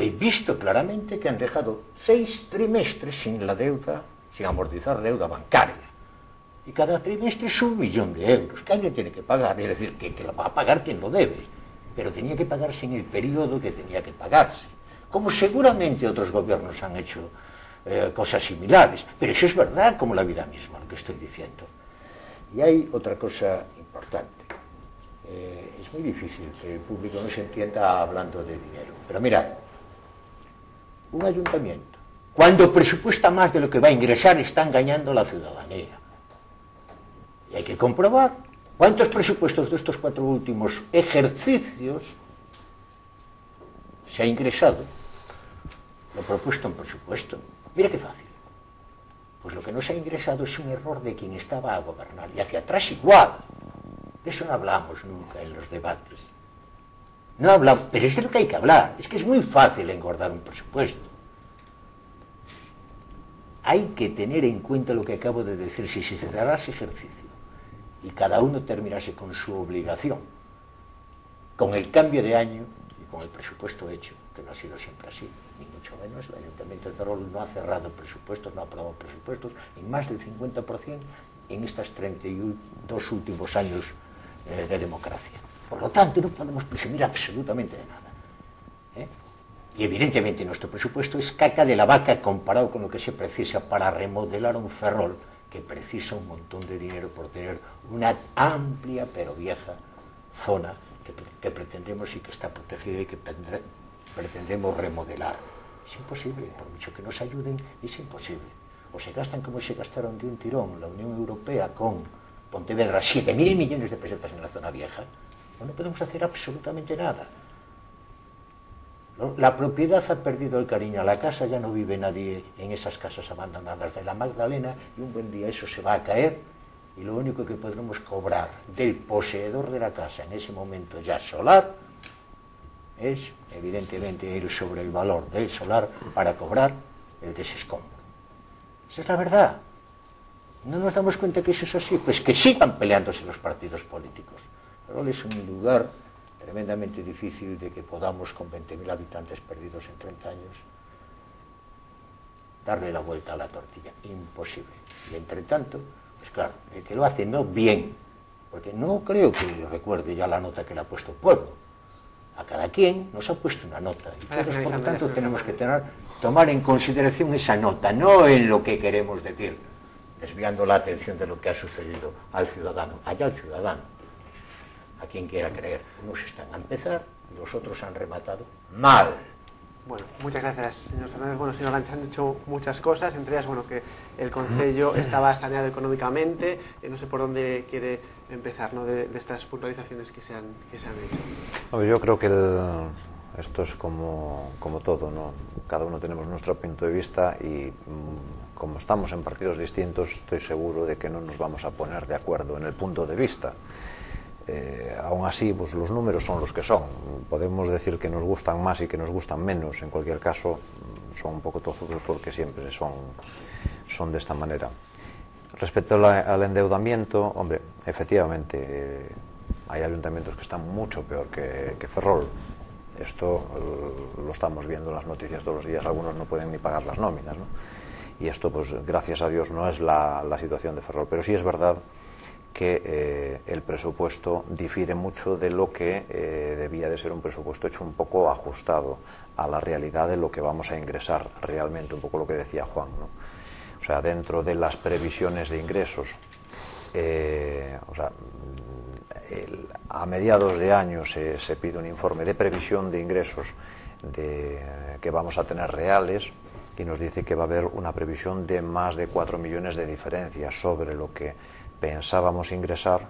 he visto claramente que han dejado 6 trimestres sin la deuda, sin amortizar deuda bancaria. Y cada trimestre es 1 millón de euros que alguien tiene que pagar, es decir, que lo va a pagar quien lo debe, pero tenía que pagarse en el periodo que tenía que pagarse, como seguramente otros gobiernos han hecho cosas similares, pero eso es verdad como la vida misma, lo que estoy diciendo. Y hay otra cosa importante. Es muy difícil que el público no se entienda hablando de dinero, pero mirad, un ayuntamiento, cuando presupuesta más de lo que va a ingresar, está engañando a la ciudadanía. Y hay que comprobar cuántos presupuestos de estos 4 últimos ejercicios se ha ingresado lo propuesto en presupuesto. Mira qué fácil. Pues lo que no se ha ingresado es un error de quien estaba a gobernar, y hacia atrás igual. De eso no hablamos nunca en los debates. No hablamos, pero es de lo que hay que hablar. Es que es muy fácil engordar un presupuesto. Hay que tener en cuenta lo que acabo de decir. Si se cerrara ese ejercicio y cada uno terminase con su obligación, con el cambio de año y con el presupuesto hecho, que no ha sido siempre así, ni mucho menos, el Ayuntamiento de Ferrol no ha cerrado presupuestos, no ha aprobado presupuestos en más del 50% en estos 32 últimos años de democracia. Por lo tanto, no podemos presumir absolutamente de nada. Y evidentemente nuestro presupuesto es caca de la vaca comparado con lo que se precisa para remodelar un Ferrol que precisa un montón de dinero por tener una amplia pero vieja zona que pretendemos y que está protegida y que pretendemos remodelar. Es imposible, por mucho que nos ayuden, es imposible. O se gastan como se gastaron de un tirón la Unión Europea con Pontevedra, 7.000 millones de pesetas en la zona vieja, o no podemos hacer absolutamente nada. La propiedad ha perdido el cariño a la casa, ya no vive nadie en esas casas abandonadas de la Magdalena, y un buen día eso se va a caer, y lo único que podremos cobrar del poseedor de la casa en ese momento ya solar es, evidentemente, ir sobre el valor del solar para cobrar el desescombro. Esa es la verdad. ¿No nos damos cuenta que eso es así? Pues que sigan peleándose los partidos políticos. Ferrol es un lugar tremendamente difícil de que podamos, con 20.000 habitantes perdidos en 30 años, darle la vuelta a la tortilla. Imposible. Y entre tanto, pues claro, el que lo hace no bien, porque no creo que recuerde ya la nota que le ha puesto el pueblo. A cada quien nos ha puesto una nota. Y todos, por lo tanto, tenemos que tomar en consideración esa nota, no en lo que queremos decir, desviando la atención de lo que ha sucedido al ciudadano. Allá al ciudadano, a quien quiera creer. Unos están a empezar y los otros han rematado mal. Bueno, muchas gracias, señor Fernández. Bueno, señor Lanz, han hecho muchas cosas, entre ellas, bueno, que el concello estaba saneado económicamente, no sé por dónde quiere empezar, ¿no?, de estas puntualizaciones que se han hecho. Yo creo que esto es como todo, ¿no? Cada uno tenemos nuestro punto de vista y como estamos en partidos distintos, estoy seguro de que no nos vamos a poner de acuerdo en el punto de vista. Aún así, pues los números son los que son. Podemos decir que nos gustan más y que nos gustan menos. En cualquier caso, son un poco tozudos porque siempre son de esta manera. Respecto al endeudamiento, hombre, efectivamente, hay ayuntamientos que están mucho peor que Ferrol. Esto lo estamos viendo en las noticias todos los días. Algunos no pueden ni pagar las nóminas, ¿no? Y esto, pues, gracias a Dios, no es la situación de Ferrol. Pero sí es verdad que el presupuesto difiere mucho de lo que debía de ser un presupuesto hecho un poco ajustado a la realidad de lo que vamos a ingresar realmente, un poco lo que decía Juan, ¿no? O sea, dentro de las previsiones de ingresos, a mediados de año se pide un informe de previsión de ingresos que vamos a tener reales, y nos dice que va a haber una previsión de más de 4 millones de diferencia sobre lo que pensábamos ingresar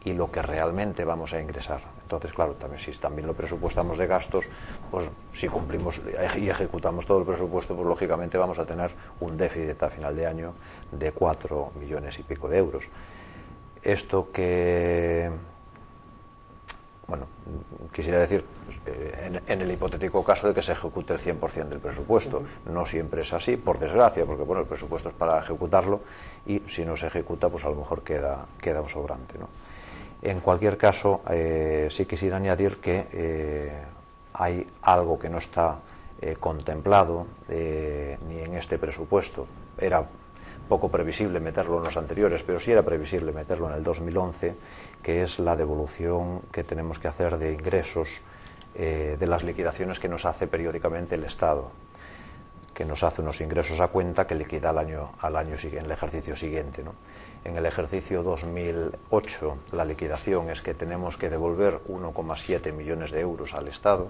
y lo que realmente vamos a ingresar. Entonces, claro, si también lo presupuestamos de gastos, pues si cumplimos y ejecutamos todo el presupuesto, pues lógicamente vamos a tener un déficit a final de año de 4 millones y pico de euros. Esto que, bueno, quisiera decir, en el hipotético caso de que se ejecute el 100% del presupuesto. No siempre es así, por desgracia, porque bueno, el presupuesto es para ejecutarlo y si no se ejecuta, pues a lo mejor queda un sobrante, ¿no? En cualquier caso, sí quisiera añadir que hay algo que no está contemplado ni en este presupuesto. Era poco previsible meterlo en los anteriores, pero sí era previsible meterlo en el 2011, que es la devolución que tenemos que hacer de ingresos de las liquidaciones que nos hace periódicamente el Estado, que nos hace unos ingresos a cuenta que liquida al año siguiente, en el ejercicio siguiente, ¿no? En el ejercicio 2008 la liquidación es que tenemos que devolver 1,7 millones de euros al Estado.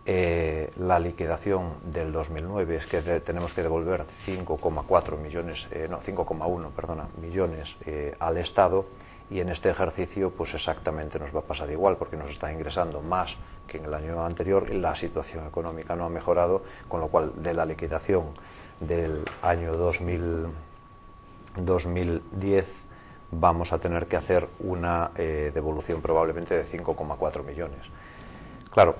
La liquidación del 2009 es que tenemos que devolver 5,1 millones al Estado, y en este ejercicio pues exactamente nos va a pasar igual, porque nos está ingresando más que en el año anterior y la situación económica no ha mejorado, con lo cual de la liquidación del año 2010 vamos a tener que hacer una devolución probablemente de 5,4 millones. Claro,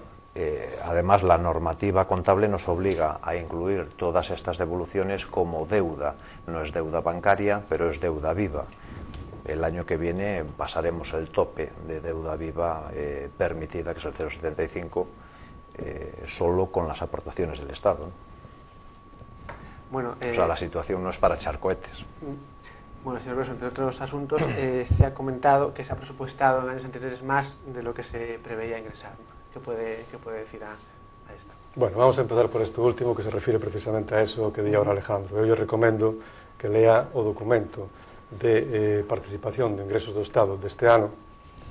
además la normativa contable nos obliga a incluir todas estas devoluciones como deuda. No es deuda bancaria, pero es deuda viva. El año que viene pasaremos el tope de deuda viva permitida, que es el 0,75, solo con las aportaciones del Estado, ¿no? Bueno, o sea, la situación no es para echar cohetes. Bueno, señor Grosso, entre otros asuntos, se ha comentado que se ha presupuestado en años anteriores más de lo que se preveía ingresar, ¿no? ¿Qué puede decir a esto? Bueno, vamos a empezar por esto último, que se refiere precisamente a eso que di ahora Alejandro. Eu lle recomendo que lea o documento de participación de ingresos do Estado deste ano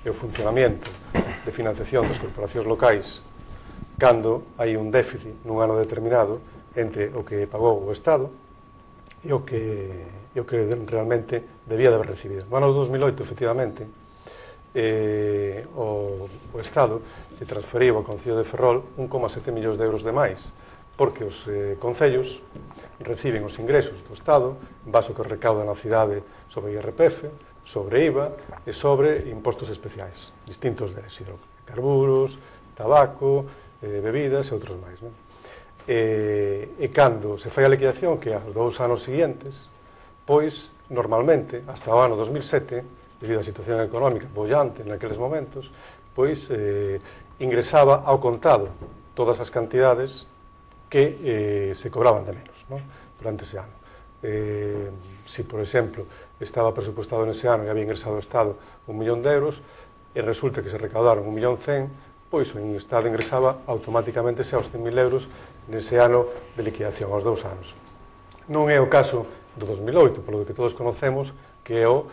e o funcionamento de financiación das corporacións locais cando hai un déficit nun ano determinado entre o que pagou o Estado e o que realmente debía de haber recibido. No ano 2008, efectivamente, o Estado lle transferiu ao Concello de Ferrol 1,7 millóns de euros de máis, porque os concellos reciben os ingresos do Estado en base ao que recauda na cidade sobre IRPF, sobre IVA e sobre impostos especiais, distintos deles, hidrocarburos, tabaco, bebidas e outros máis, non? E cando se fai a liquidación, que aos 2 anos seguintes, pois, normalmente, hasta o ano 2007, debido á situación económica bollante naqueles momentos, pois ingresaba ao contado todas as cantidades que se cobraban de menos, ¿no?, durante ese ano. Si, por exemplo, estaba presupuestado nese ano e había ingresado ao Estado 1 millón de euros e resulta que se recaudaron 1.100.000, pois o Estado ingresaba automáticamente aos 100.000 euros nese ano de liquidación, aos 2 anos. Non é o caso do 2008, polo que todos conocemos, que é o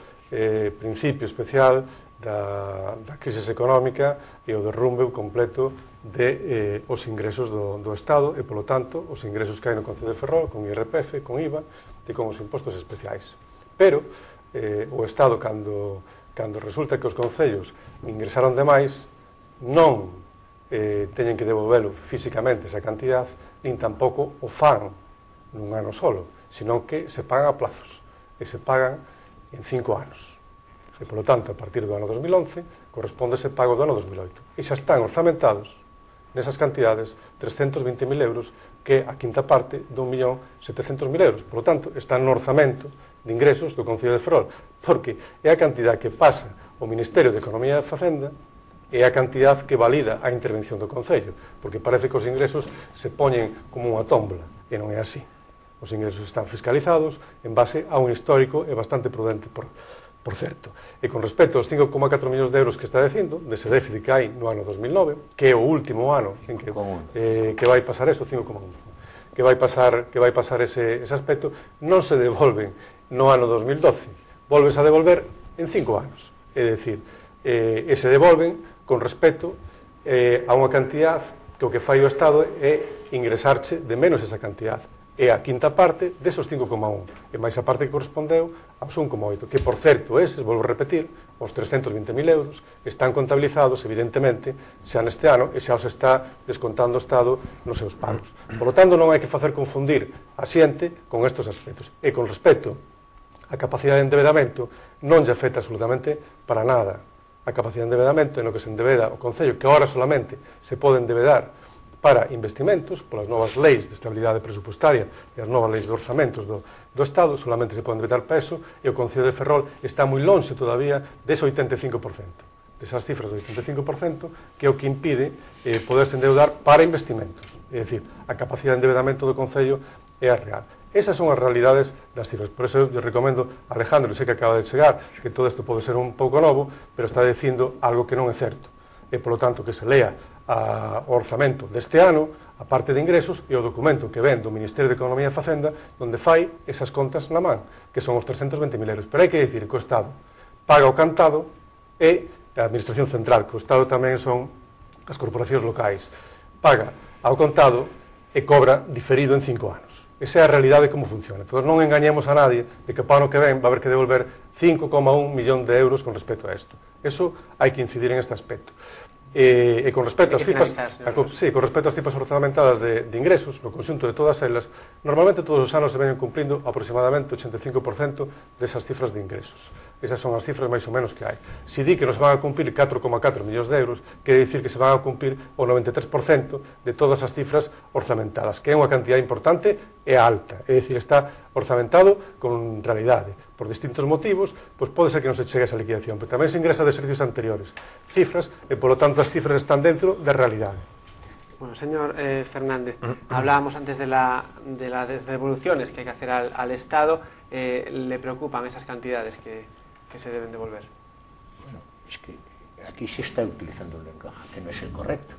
principio especial da crisis económica e o derrumbe completo de os ingresos do Estado e, polo tanto, os ingresos que hai no Concello de Ferrol, con IRPF, con IVA e con os impostos especiais. Pero o Estado, cando resulta que os concellos ingresaron demais, non teñen que devolvelo físicamente esa cantidad, nin tampouco o fan nun ano solo, senón que se pagan a plazos e se pagan en 5 anos. E, polo tanto, a partir do ano 2011 corresponde ese pago do ano 2008. E xa están orzamentados nesas cantidades 320.000 euros, que é a quinta parte de 1.700.000 euros. Por lo tanto, está no orzamento de ingresos do Concello de Ferrol, porque é a cantidad que pasa ao Ministerio de Economía e Facenda, é a cantidad que valida a intervención do Concello, porque parece que os ingresos se poñen como unha tómbola, e non é así. Os ingresos están fiscalizados en base a un histórico e bastante prudente, por certo. E con respecto aos 5,4 millóns de euros que está dicindo, dese déficit que hai no ano 2009, que é o último ano en que vai pasar eso, 5,1, que vai pasar ese aspecto, non se devolven no ano 2012, volves a devolver en 5 anos. É dicir, se devolven con respecto a unha cantidad que o que fai o Estado é ingresarche de menos esa cantidad. É a quinta parte desos 5,1, e máis a parte que correspondeu aos 1,8, que, por certo, eses, volvo a repetir, os 320.000 euros están contabilizados, evidentemente, xa neste ano, e xa os está descontando o Estado nos seus pagos. Por lo tanto, non hai que facer confundir a xente con estes aspectos. E con respecto á capacidade de endebedamento, non lle afecta absolutamente para nada a capacidade de endebedamento en o que se endebeda o Concello, que agora solamente se pode endebedar para investimentos, polas novas leis de estabilidade presupuestaria e as novas leis de orzamentos do Estado, solamente se pode endebedar para eso, e o Concello de Ferrol está moi lonxe todavía dese 85%. desas cifras do 85%, que é o que impide poderse endeudar para investimentos. É dicir, a capacidade de endeudamento do Concello é a real. Esas son as realidades das cifras. Por eso eu recomendo a Alejandro, sei que acaba de chegar, que todo isto pode ser un pouco novo, pero está dicindo algo que non é certo. E, polo tanto, que se lea o orzamento deste ano, a parte de ingresos, e o documento que ven do Ministerio de Economía e Facenda, onde fai esas contas na man, que son os 320.000 euros. Pero hai que dicir que o Estado paga o cantado e a Administración Central, que o Estado tamén son as corporacións locais, paga ao contado e cobra diferido en 5 anos. Esa é a realidade de como funciona. Entón, non engañemos a nadie de que para o ano que ven va a haber que devolver 5,1 millón de euros con respecto a isto. Eso hai que incidir en este aspecto. E con respecto ás cifras, con respecto ás cifras orzamentadas de ingresos, no conxunto de todas elas, normalmente todos os anos se venen cumplindo aproximadamente 85% desas cifras de ingresos. Esas son as cifras máis ou menos que hai. Se di que nos van a cumplir 4,4 millóns de euros, quere dicir que se van a cumplir o 93% de todas as cifras orzamentadas, que é unha cantidad importante e alta. É dicir, está orzamentado con realidade. Por distintos motivos, pois pode ser que non se chegue a esa liquidación, pero tamén se ingresa de servicios anteriores, cifras, e polo tanto as cifras están dentro da realidade. Bueno, señor Fernández, hablábamos antes de las devoluciones que hay que hacer al Estado. ¿Le preocupan esas cantidades que se deben devolver? Bueno, es que aquí se está utilizando un lenguaje que no es el correcto.